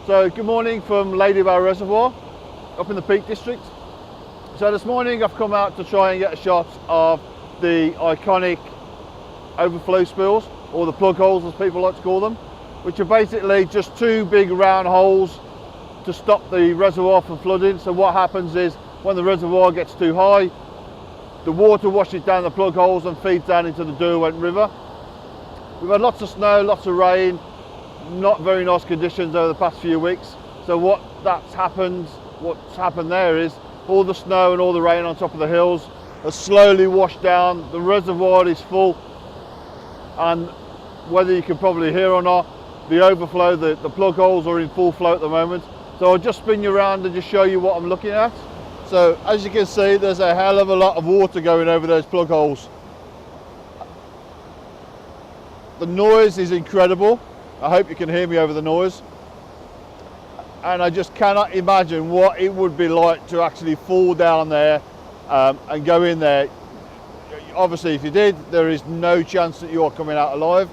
So good morning from Ladybower Reservoir up in the Peak District. So this morning I've come out to try and get a shot of the iconic overflow spills, or the plug holes as people like to call them, which are basically just two big round holes to stop the reservoir from flooding. So what happens is when the reservoir gets too high, the water washes down the plug holes and feeds down into the Derwent River. We've had lots of snow, lots of rain, not very nice conditions over the past few weeks. So what's happened there is all the snow and all the rain on top of the hills has slowly washed down. The reservoir is full, and whether you can probably hear or not, the overflow, the plug holes are in full flow at the moment. So I'll just spin you around and just show you what I'm looking at. So as you can see, there's a hell of a lot of water going over those plug holes. The noise is incredible. I hope you can hear me over the noise. And I just cannot imagine what it would be like to actually fall down there and go in there. Obviously, if you did, there is no chance that you're coming out alive.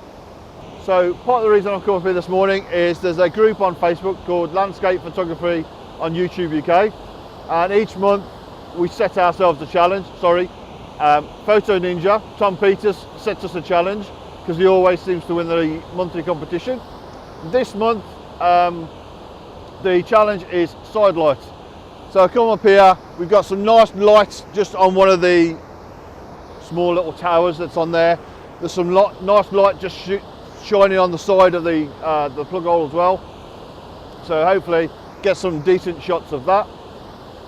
So part of the reason I've come up here this morning is there's a group on Facebook called Landscape Photography on YouTube UK. And each month we set ourselves a challenge. Photo Ninja, Tom Peters, sets us a challenge because he always seems to win the monthly competition. This month the challenge is side lights. So I come up here, we've got some nice lights just on one of the small little towers that's on there. There's some nice light just shining on the side of the plug hole as well. So hopefully get some decent shots of that.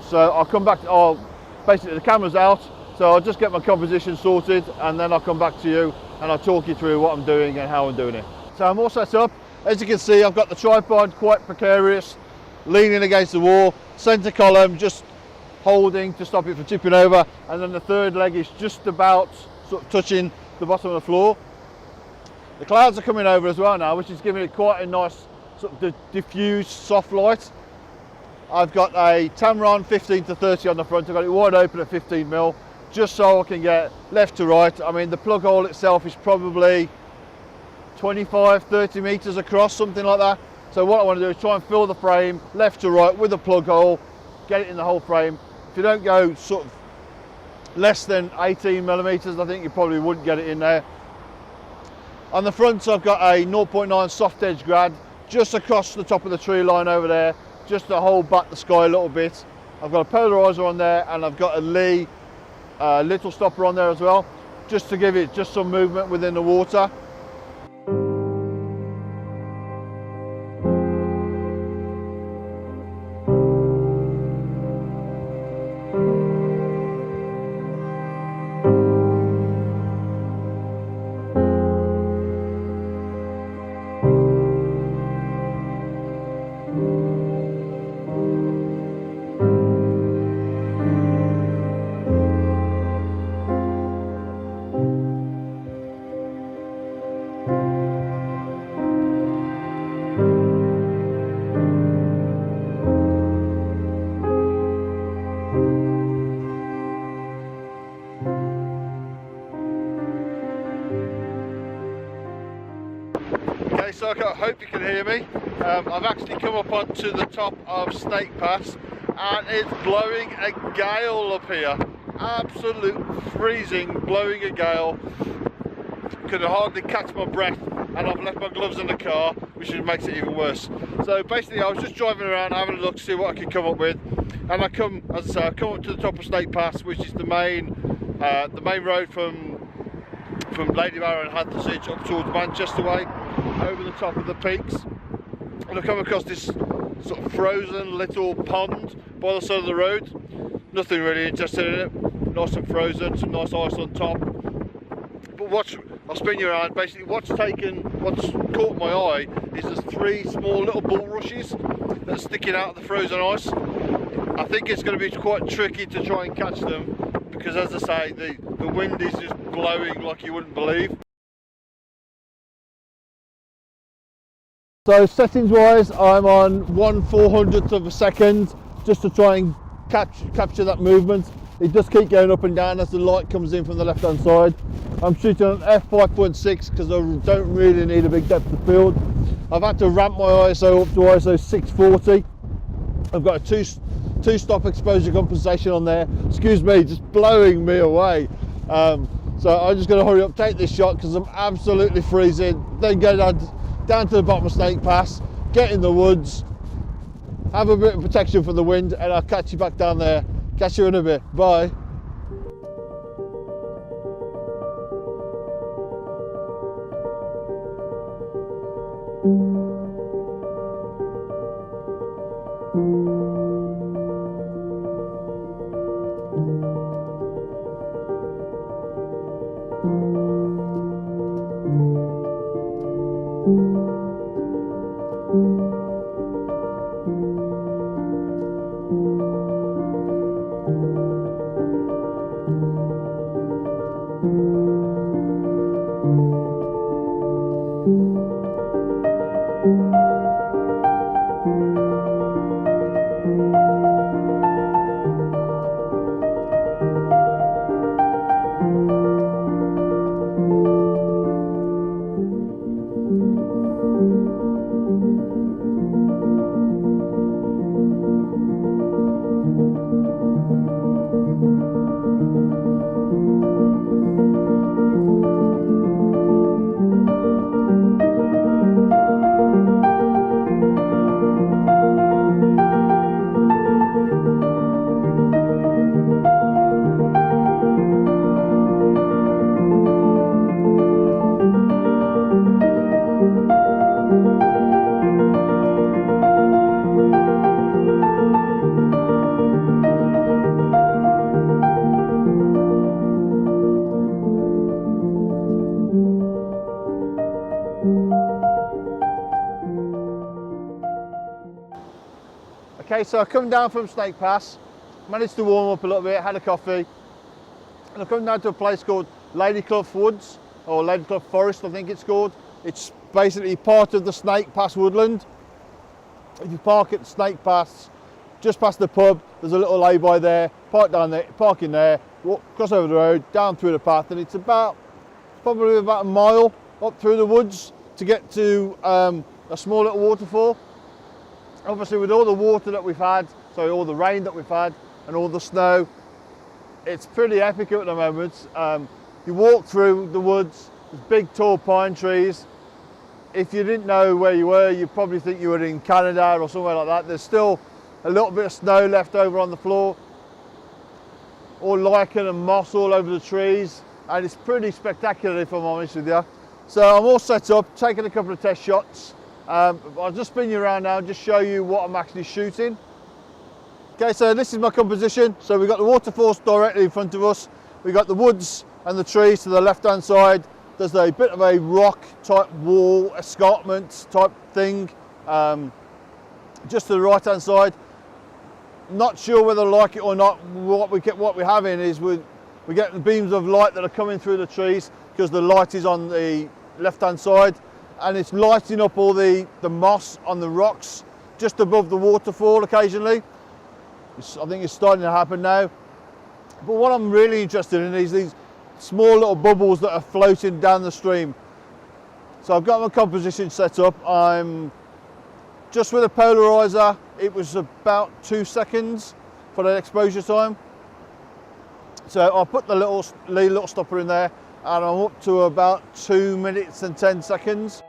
So I'll come back, basically the camera's out, so I'll just get my composition sorted and then I'll come back to you and I'll talk you through what I'm doing and how I'm doing it. So I'm all set up. As you can see, I've got the tripod quite precarious, leaning against the wall, center column just holding to stop it from tipping over, and then the third leg is just about sort of touching the bottom of the floor. The clouds are coming over as well now, which is giving it quite a nice sort of diffused soft light. I've got a Tamron 15 to 30 on the front. I've got it wide open at 15mm, just so I can get left to right. I mean, the plug hole itself is probably 25-30 meters across, something like that. So what I want to do is try and fill the frame left to right with a plug hole, get it in the whole frame. If you don't go sort of less than 18mm, I think you probably wouldn't get it in there. On the front, I've got a 0.9 soft edge grad just across the top of the tree line over there, just to hold back the sky a little bit. I've got a polarizer on there, and I've got a Lee little stopper on there as well, just to give it just some movement within the water. So I hope you can hear me. I've actually come up onto the top of Snake Pass and it's blowing a gale up here. Absolute freezing, blowing a gale. Could hardly catch my breath, and I've left my gloves in the car, which makes it even worse. So basically I was just driving around having a look to see what I could come up with, and I come up to the top of Snake Pass, which is the main road from Ladybower and Hathersage up towards Manchester way, over the top of the peaks. And I've come across this sort of frozen little pond by the side of the road. Nothing really interested in it, nice and frozen, some nice ice on top. But I'll spin you around. Basically what's caught my eye is there's three small little bulrushes that are sticking out of the frozen ice. I think it's going to be quite tricky to try and catch them, because as I say, the wind is just blowing like you wouldn't believe. So settings wise, I'm on 1/400th of a second, just to try and capture that movement. It does keep going up and down as the light comes in from the left hand side. I'm shooting on f5.6 because I don't really need a big depth of field. I've had to ramp my ISO up to ISO 640. I've got a two-stop exposure compensation on there. Excuse me, just blowing me away. So I'm just going to hurry up, take this shot because I'm absolutely freezing. Then go down to the bottom of Snake Pass, get in the woods, have a bit of protection from the wind, and I'll catch you back down there. Catch you in a bit. Bye. Okay, so I come down from Snake Pass, managed to warm up a little bit, had a coffee, and I come down to a place called Lady Clough Woods, or Lady Clough Forest I think it's called. It's basically part of the Snake Pass woodland. If you park at Snake Pass, just past the pub, there's a little lay-by there, park in there, walk, cross over the road, down through the path, and it's probably about a mile up through the woods to get to a small little waterfall. Obviously with all the water that we've had, so all the rain that we've had and all the snow, it's pretty epic at the moment. You walk through the woods, there's big tall pine trees. If you didn't know where you were, you'd probably think you were in Canada or somewhere like that. There's still a little bit of snow left over on the floor, all lichen and moss all over the trees, and it's pretty spectacular if I'm honest with you. So I'm all set up, taking a couple of test shots. I'll just spin you around now and just show you what I'm actually shooting. Okay, so this is my composition. So we've got the waterfalls directly in front of us. We've got the woods and the trees to the left-hand side. There's a bit of a rock type wall, escarpment type thing, just to the right-hand side. Not sure whether I like it or not. What we're having is we get the beams of light that are coming through the trees because the light is on the left-hand side. And it's lighting up all the moss on the rocks just above the waterfall occasionally. I think it's starting to happen now. But what I'm really interested in is these small little bubbles that are floating down the stream. So I've got my composition set up. I'm just with a polarizer. It was about 2 seconds for the exposure time. So I'll put the little stopper in there, and I'm up to about 2 minutes and 10 seconds.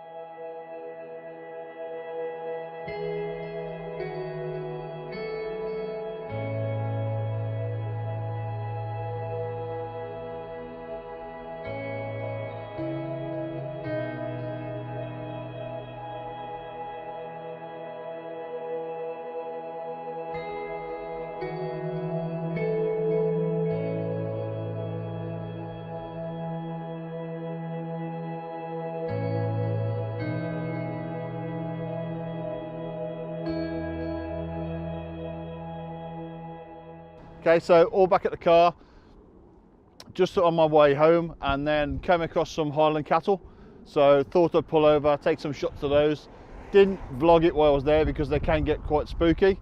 Okay, so all back at the car, just on my way home, and then came across some Highland cattle. So thought I'd pull over, take some shots of those. Didn't vlog it while I was there because they can get quite spooky.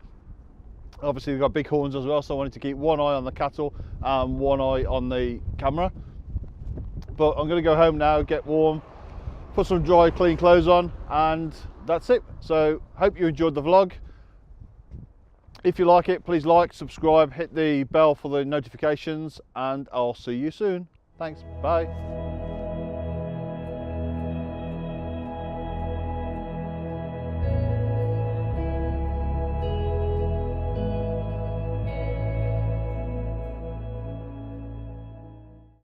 Obviously they've got big horns as well, so I wanted to keep one eye on the cattle and one eye on the camera. But I'm going to go home now, get warm, put some dry, clean clothes on, and that's it. So hope you enjoyed the vlog. If you like it, please like, subscribe, hit the bell for the notifications, and I'll see you soon. Thanks, bye.